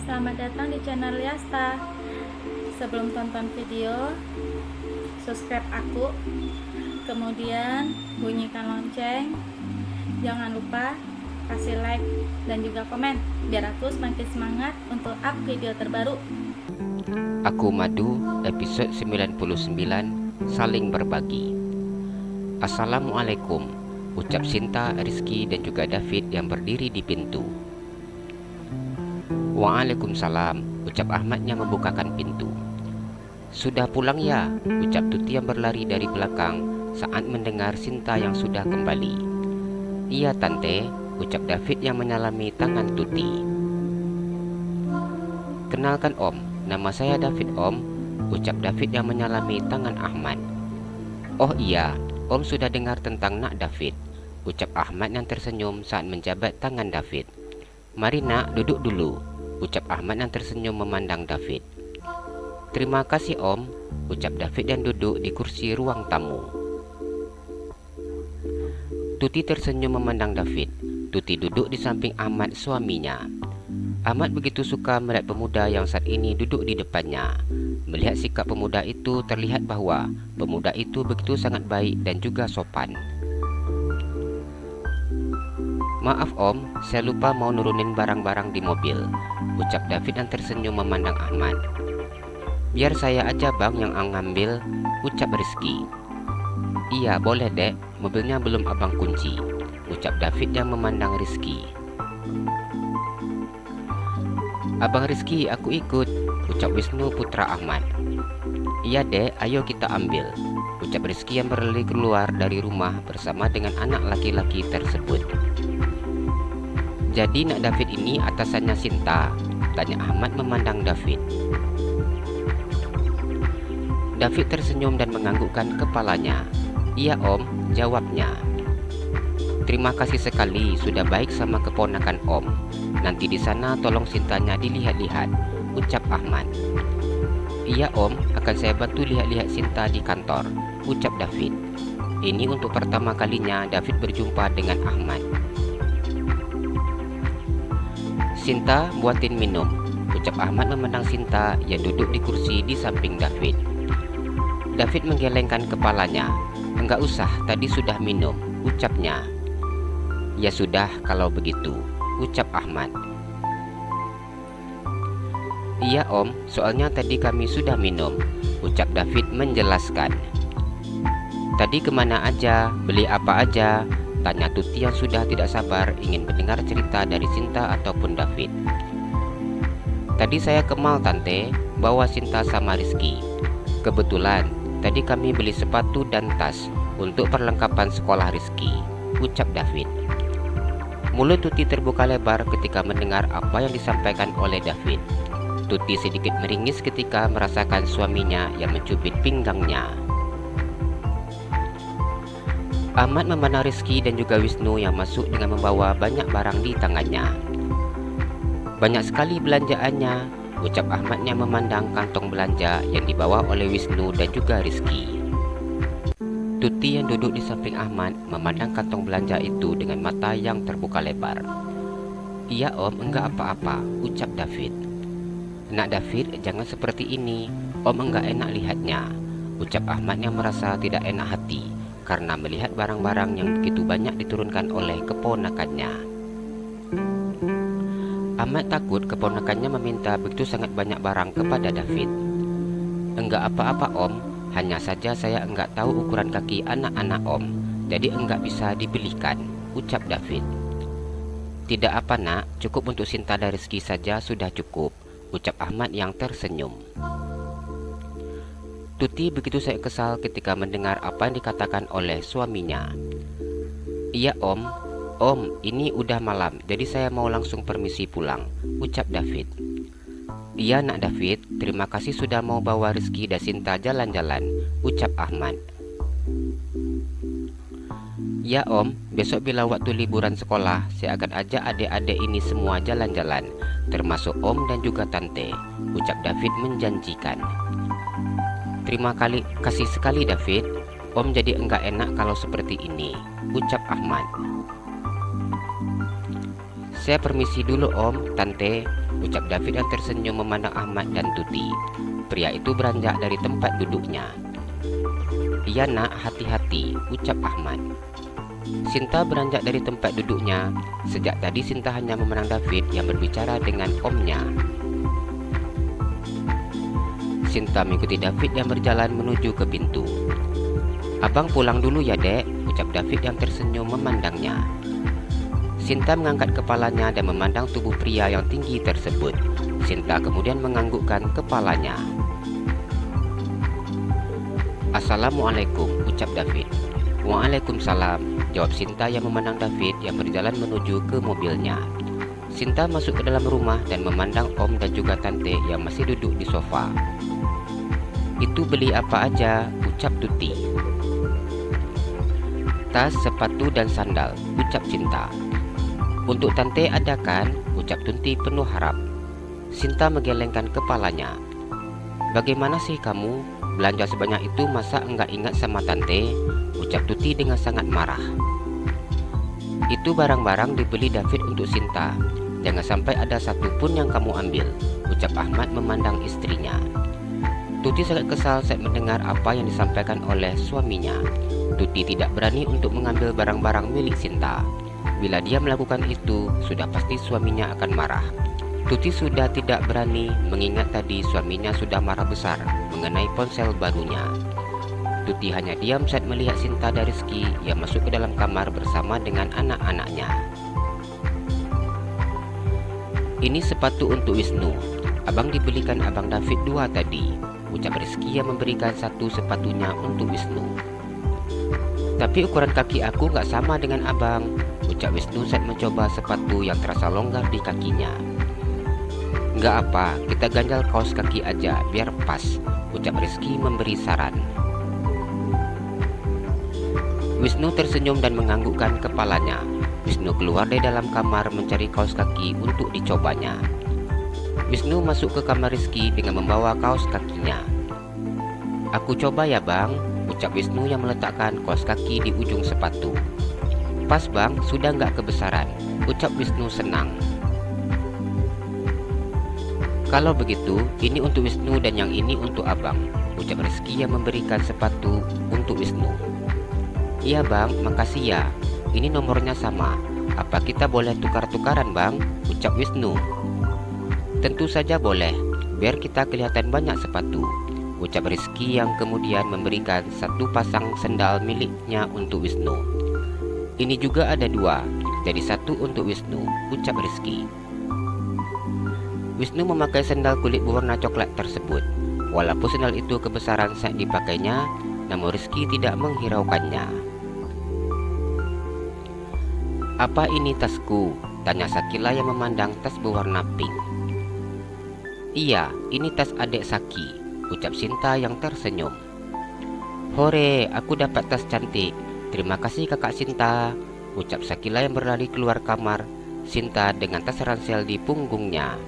selamat datang di channel Liasta. Sebelum tonton video, subscribe aku, kemudian bunyikan lonceng. Jangan lupa kasih like dan juga komen, biar aku semakin semangat untuk up video terbaru. Aku Madu, episode 99, Saling Berbagi. Assalamualaikum, ucap Sinta, Rizky dan juga David yang berdiri di pintu. Waalaikumsalam, ucap Ahmad yang membukakan pintu. Sudah pulang ya, ucap Tuti yang berlari dari belakang saat mendengar Sinta yang sudah kembali. Iya tante, ucap David yang menyalami tangan Tuti. Kenalkan om, nama saya David om, ucap David yang menyalami tangan Ahmad. Oh iya, om sudah dengar tentang nak David, ucap Ahmad yang tersenyum saat menjabat tangan David. Mari nak, duduk dulu, ucap Ahmad yang tersenyum memandang David. Terima kasih om, ucap David dan duduk di kursi ruang tamu. Tuti tersenyum memandang David. Tuti duduk di samping Ahmad suaminya. Ahmad begitu suka melihat pemuda yang saat ini duduk di depannya. Melihat sikap pemuda itu, terlihat bahwa pemuda itu begitu sangat baik dan juga sopan. Maaf om, saya lupa mau nurunin barang-barang di mobil, ucap David yang tersenyum memandang Ahmad. Biar saya aja bang yang ngambil, ucap Rizky. Iya boleh dek, mobilnya belum abang kunci, ucap David yang memandang Rizky. Abang Rizky aku ikut, ucap Wisnu putra Ahmad. Iya dek, ayo kita ambil, ucap Rizky yang berlari keluar dari rumah bersama dengan anak laki-laki tersebut. Jadi nak David ini atasannya Sinta, tanya Ahmad memandang David. David tersenyum dan menganggukkan kepalanya. Iya om, jawabnya. Terima kasih sekali sudah baik sama keponakan om. Nanti di sana tolong Sintanya dilihat-lihat, ucap Ahmad. Iya om, akan saya bantu lihat-lihat Sinta di kantor, ucap David. Ini untuk pertama kalinya David berjumpa dengan Ahmad. Sinta, buatin minum, ucap Ahmad memandang Sinta yang duduk di kursi di samping David. David menggelengkan kepalanya. Enggak usah, tadi sudah minum, ucapnya. Ya sudah kalau begitu, ucap Ahmad. Iya om, soalnya tadi kami sudah minum, ucap David menjelaskan. Tadi kemana aja, beli apa aja, tanya Tuti yang sudah tidak sabar ingin mendengar cerita dari Sinta ataupun David. Tadi saya ke mall tante, bawa Sinta sama Rizky. Kebetulan, tadi kami beli sepatu dan tas untuk perlengkapan sekolah Rizky, ucap David. Mulut Tuti terbuka lebar ketika mendengar apa yang disampaikan oleh David. Tuti sedikit meringis ketika merasakan suaminya yang mencubit pinggangnya. Ahmad memandang Rizky dan juga Wisnu yang masuk dengan membawa banyak barang di tangannya. Banyak sekali belanjaannya, ucap Ahmad yang memandang kantong belanja yang dibawa oleh Wisnu dan juga Rizky. Tuti yang duduk di samping Ahmad memandang kantong belanja itu dengan mata yang terbuka lebar. Iya om, enggak apa-apa, ucap David. Nak David, jangan seperti ini, om enggak enak lihatnya, ucap Ahmad yang merasa tidak enak hati karena melihat barang-barang yang begitu banyak diturunkan oleh keponakannya. Ahmad takut keponakannya meminta begitu sangat banyak barang kepada David. Enggak apa-apa om, hanya saja saya enggak tahu ukuran kaki anak-anak om, jadi enggak bisa dibelikan, ucap David. Tidak apa nak, cukup untuk Sinta dan Rizky saja sudah cukup, ucap Ahmad yang tersenyum. Tuti begitu saya kesal ketika mendengar apa yang dikatakan oleh suaminya. Iya om, ini udah malam, jadi saya mau langsung permisi pulang, ucap David. Iya nak David, terima kasih sudah mau bawa Rizky dan Sinta jalan-jalan, ucap Ahmad. Ya om, besok bila waktu liburan sekolah, saya akan ajak adik-adik ini semua jalan-jalan, termasuk om dan juga tante, ucap David menjanjikan. Terima kasih sekali David, om jadi enggak enak kalau seperti ini, ucap Ahmad. Saya permisi dulu Om, Tante, ucap David yang tersenyum memandang Ahmad dan Tuti. Pria itu beranjak dari tempat duduknya. Iya nak, hati-hati, ucap Ahmad. Sinta beranjak dari tempat duduknya. Sejak tadi Sinta hanya memandang David yang berbicara dengan omnya. Sinta mengikuti David yang berjalan menuju ke pintu. Abang pulang dulu ya dek, ucap David yang tersenyum memandangnya. Sinta mengangkat kepalanya dan memandang tubuh pria yang tinggi tersebut. Sinta kemudian menganggukkan kepalanya. Assalamualaikum, ucap David. Waalaikumsalam, jawab Sinta yang memandang David yang berjalan menuju ke mobilnya. Sinta masuk ke dalam rumah dan memandang Om dan juga Tante yang masih duduk di sofa. Itu beli apa aja, ucap Tuti. Tas, sepatu, dan sandal, ucap Sinta. Untuk Tante ada kan, ucap Tuti penuh harap. Sinta menggelengkan kepalanya. Bagaimana sih kamu? Belanja sebanyak itu masa enggak ingat sama Tante? Ucap Tuti dengan sangat marah. Itu barang-barang dibeli David untuk Sinta. Jangan sampai ada satu pun yang kamu ambil, ucap Ahmad memandang istrinya. Tuti sangat kesal saat mendengar apa yang disampaikan oleh suaminya. Tuti tidak berani untuk mengambil barang-barang milik Sinta. Bila dia melakukan itu, sudah pasti suaminya akan marah. Tuti sudah tidak berani mengingat tadi suaminya sudah marah besar mengenai ponsel barunya. Tuti hanya diam saat melihat Sinta dan Rizky yang masuk ke dalam kamar bersama dengan anak-anaknya. Ini sepatu untuk Wisnu. Abang dibelikan Abang David 2 tadi, ucap Rizky yang memberikan satu sepatunya untuk Wisnu. Tapi ukuran kaki aku gak sama dengan abang, ucap Wisnu saat mencoba sepatu yang terasa longgar di kakinya. Gak apa, kita ganjal kaos kaki aja biar pas, ucap Rizky memberi saran. Wisnu tersenyum dan menganggukkan kepalanya. Wisnu keluar dari dalam kamar mencari kaos kaki untuk dicobanya. Wisnu masuk ke kamar Rizky dengan membawa kaos kakinya. Aku coba ya bang, ucap Wisnu yang meletakkan kaos kaki di ujung sepatu. Pas bang, sudah nggak kebesaran, ucap Wisnu senang. Kalau begitu, ini untuk Wisnu dan yang ini untuk abang, ucap Rizky yang memberikan sepatu untuk Wisnu. Iya bang, makasih ya, ini nomornya sama. Apa kita boleh tukar-tukaran bang, ucap Wisnu. Tentu saja boleh, biar kita kelihatan banyak sepatu, ucap Rizky yang kemudian memberikan satu pasang sendal miliknya untuk Wisnu. Ini juga ada 2, jadi satu untuk Wisnu, ucap Rizky. Wisnu memakai sendal kulit berwarna coklat tersebut. Walaupun sendal itu kebesaran saat dipakainya, namun Rizky tidak menghiraukannya. Apa ini tasku? Tanya Sakila yang memandang tas berwarna pink. Iya, ini tas adik Saki, ucap Sinta yang tersenyum. Hore, aku dapat tas cantik. Terima kasih kakak Sinta, ucap Sakila yang berlari keluar kamar. Sinta dengan tas ransel di punggungnya.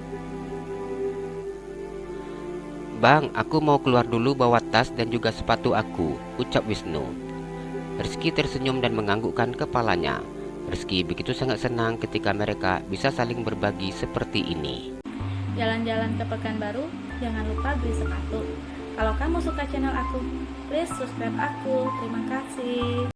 Bang, aku mau keluar dulu bawa tas dan juga sepatu aku, ucap Wisnu. Rizky tersenyum dan menganggukkan kepalanya. Rizky begitu sangat senang ketika mereka bisa saling berbagi seperti ini. Jalan-jalan ke Pekanbaru, jangan lupa beli sepatu. Kalau kamu suka channel aku, please subscribe aku. Terima kasih.